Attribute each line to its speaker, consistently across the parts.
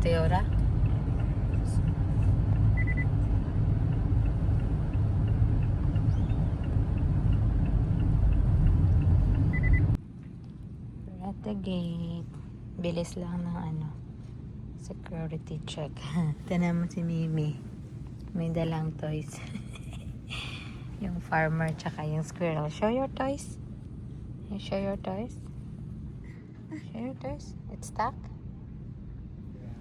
Speaker 1: Fiora. At the gate. Bilis lang ng security check. Tanan mo si Mimi. May dalang toys. Yung farmer tsaka yung squirrel. Show your toys. You show your toys. Show your toys. It's stuck.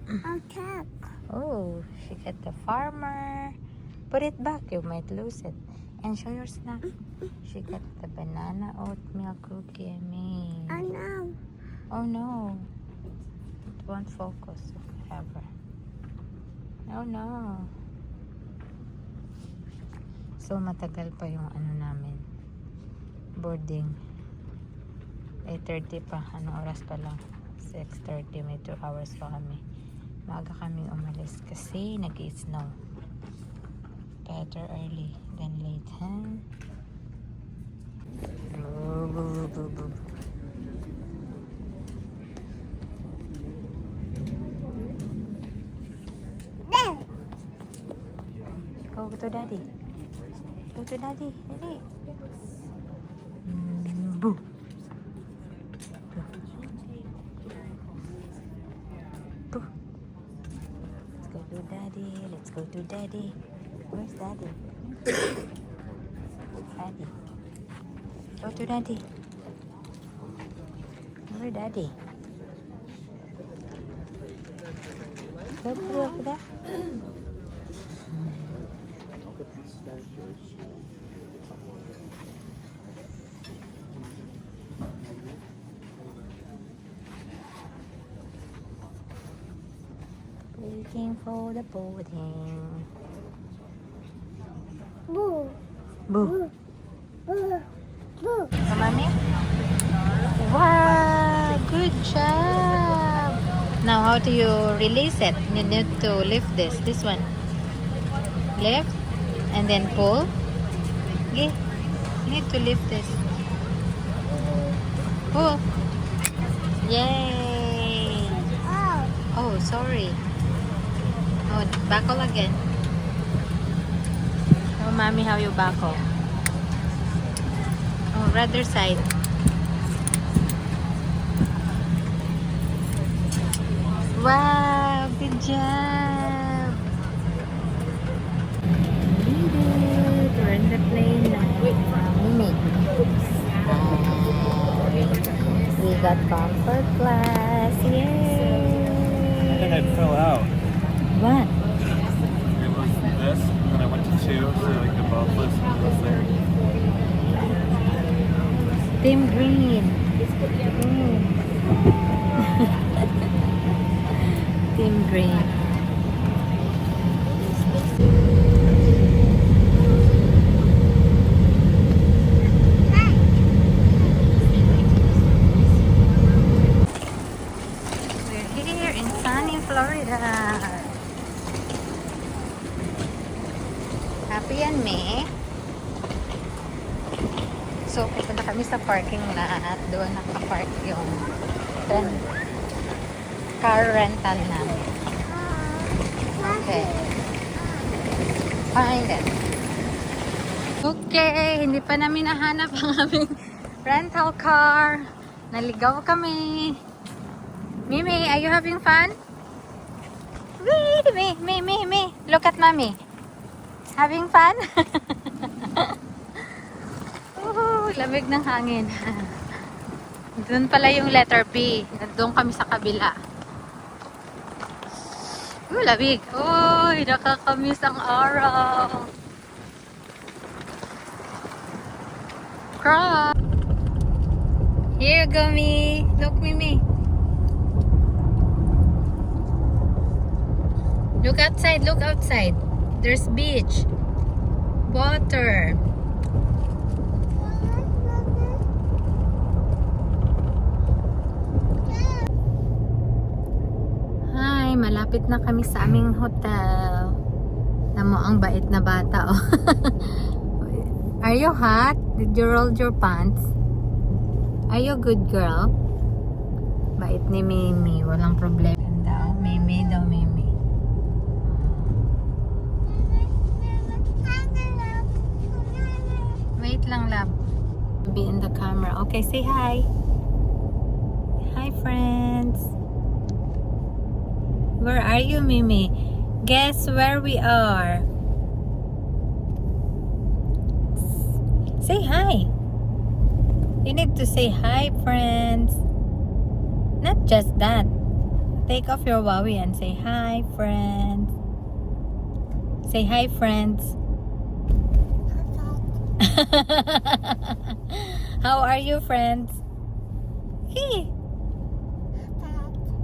Speaker 2: Okay.
Speaker 1: Oh, she got the farmer. Put it back. You might lose it. And show your snack. She got the banana oatmeal cookie.
Speaker 2: I know.
Speaker 1: Oh no. It won't focus ever. Oh no. So matagal pa yung namin. Boarding. 8:30 pa. Anong oras pa lang? 6:30. May 2 hours pa kami. Maaga kami umalis kasi nag-snow. Better early than late, huh? Go to daddy. Go to daddy. Daddy. Boo. Boo. Let's go to daddy. Let's go to daddy. Where's daddy? Daddy. Go to daddy. Where's daddy? Go over there. Waiting for the boarding.
Speaker 2: Boo.
Speaker 1: Boo.
Speaker 2: Boo. Boo.
Speaker 1: Mommy? Wow! Good job! Now, how do you release it? You need to lift this. This one. Lift. And then pull. Okay. You need to lift this. Pull. Yay!
Speaker 2: Oh.
Speaker 1: Oh, sorry. Oh, buckle again. Show mommy how you buckle. Oh, other side. Wow, good job. We're in the plane now. Mimi. We got comfort class. Yay!
Speaker 3: I think I fell out.
Speaker 1: What?
Speaker 3: It was this, and then I went to 2, so like the both was there.
Speaker 1: Team green. Team green. We're here in sunny Florida. Happy and me. So, pupunta kami sa parking lot at doon nakapark yung car rental namin. Okay. Find it. Okay, hindi pa namin nahanap ang aming rental car. Naligaw kami. Mimi, are you having fun? Wait, me. Look at mommy. Having fun? Lamig ng hangin. Doon pala yung letter B. Doon kami sa kabila. Lamig. Uy, nakakamiss ang araw. Cross. Here you go, me. Look, Mimi. Look outside. Look outside. There's beach. Water. Malapit na kami sa aming hotel. Tamo ang bait na bata, oh. Are you hot? Did you roll your pants? Are you a good girl? Bait ni Mimi, walang problema. Ganda, oh. Mimi daw, Mimi. to be in the camera. Okay, say hi. Hi, friends. Where are you, Mimi? Guess where we are. Say hi. You need to say hi, friends. Not just that. Take off your Wowie and say hi, friends. Say hi, friends. How are you, friends? Hey.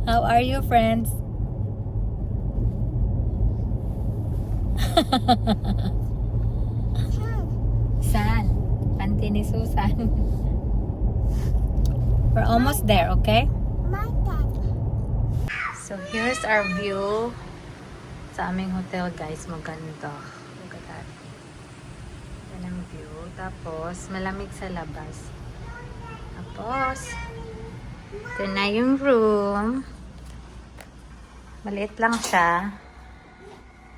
Speaker 1: How are you, friends? San? Panty ni Susan. We're almost there, okay?
Speaker 2: My dad.
Speaker 1: So here's our view sa aming hotel, guys. Maganda. Look at that. Yan ang view. Tapos, malamig sa labas. Tapos, ito na yung room. Maliit lang siya.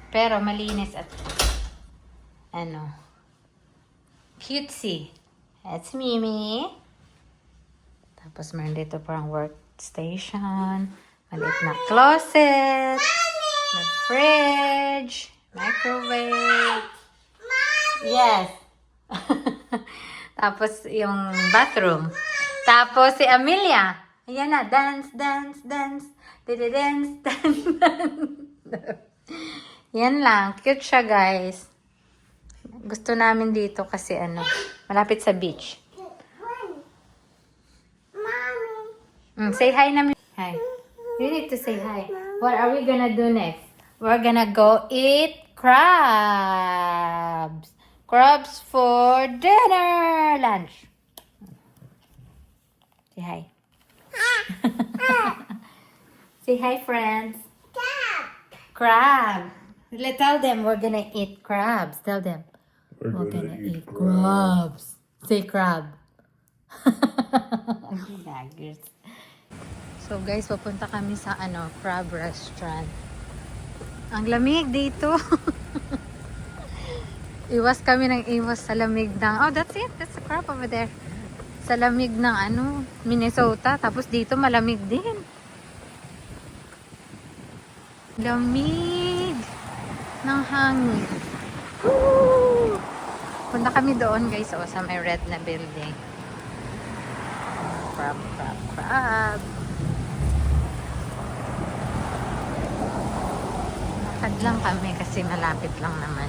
Speaker 1: Pero malinis at ano, cutesy. That's Mimi. Tapos meron dito parang workstation. Maliit na closet. May fridge. Microwave. Yes. Tapos yung bathroom. Tapos si Amelia. Ayan na. Dance, dance, dance. Dance, dance, dance. Yan lang. Cute siya, guys. Gusto namin dito kasi ano, malapit sa beach.
Speaker 2: Mommy.
Speaker 1: Say hi na. Hi. You need to say hi. What are we gonna do next? We're gonna go eat crabs. Crabs for dinner. Lunch. Say hi. Say hi, friends. Crab. Tell them we're gonna eat crabs. Tell them. We're gonna eat crabs. Say crab. Daggers. So guys, papunta kami sa ano, crab restaurant. Ang lamig dito. Iwas kami ng iwas sa lamig ng, oh that's it, that's the crab over there. Sa lamig ng ano, Minnesota. Tapos dito malamig din. Lamig ng hangin. Woo! Punta kami doon, guys, oh, sa may red na building. Crab, crab, crab. Lakad lang kami kasi malapit lang naman.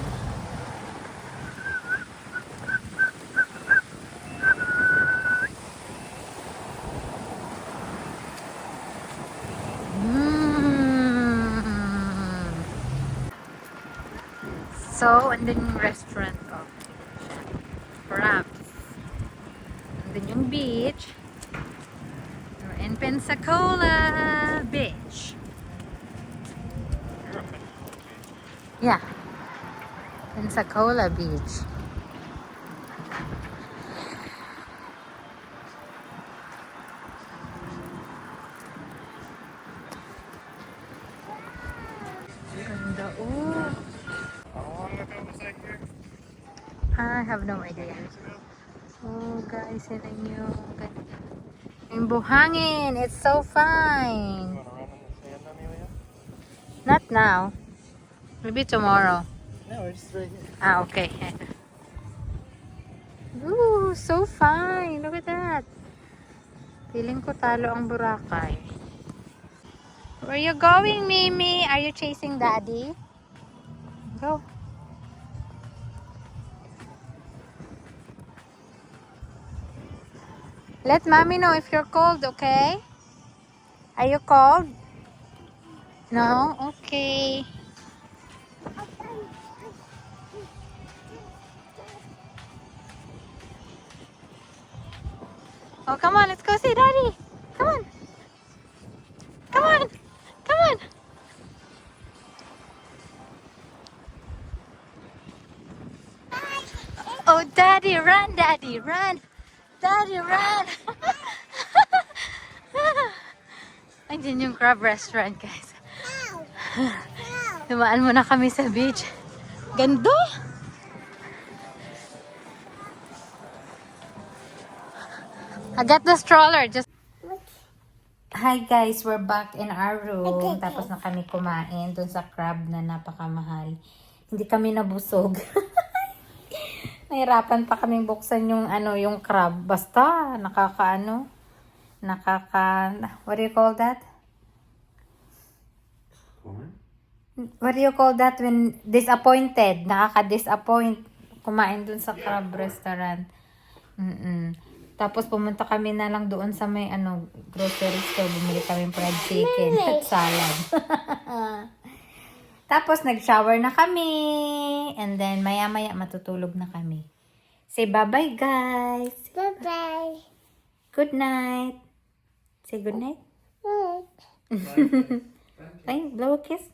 Speaker 1: So, and then yung restaurant, oh, crabs. And then yung beach. We're in Pensacola Beach. Yeah. Pensacola Beach. Ganda, oh. I have no idea. Oh guys, yun ang yung buhangin. It's so fine. Not now. Maybe tomorrow.
Speaker 3: No, we're just right here.
Speaker 1: Ah, okay. Ooh, so fine. Look at that. Feeling ko talo ang Boracay. Where you going, Mimi? Are you chasing Daddy? Go. Let Mommy know if you're cold, okay? Are you cold? No? Okay. Oh, come on. Let's go see Daddy. Come on. Come on. Come on. Oh, Daddy, run, Daddy, run. Daddy, run. Andiyan yung crab restaurant, guys. Dumaan muna kami sa beach. Ganda. I got the stroller. Just Hi guys, we're back in our room. Tapos na kami kumain dun sa crab na napakamahal. Hindi kami nabusog. Nahirapan pa kaming buksan yung yung crab. Basta what do you call that? What do you call that when disappointed? Nakaka-disappoint kumain dun sa crab restaurant. Tapos pumunta kami na lang doon sa may grocery store. Bumili kami fried chicken at salad. Tapos nag-shower na kami. And then maya-maya matutulog na kami. Say bye-bye guys.
Speaker 2: Bye-bye.
Speaker 1: Good night. Say good night.
Speaker 2: Bye.
Speaker 1: Bye. Blow a kiss.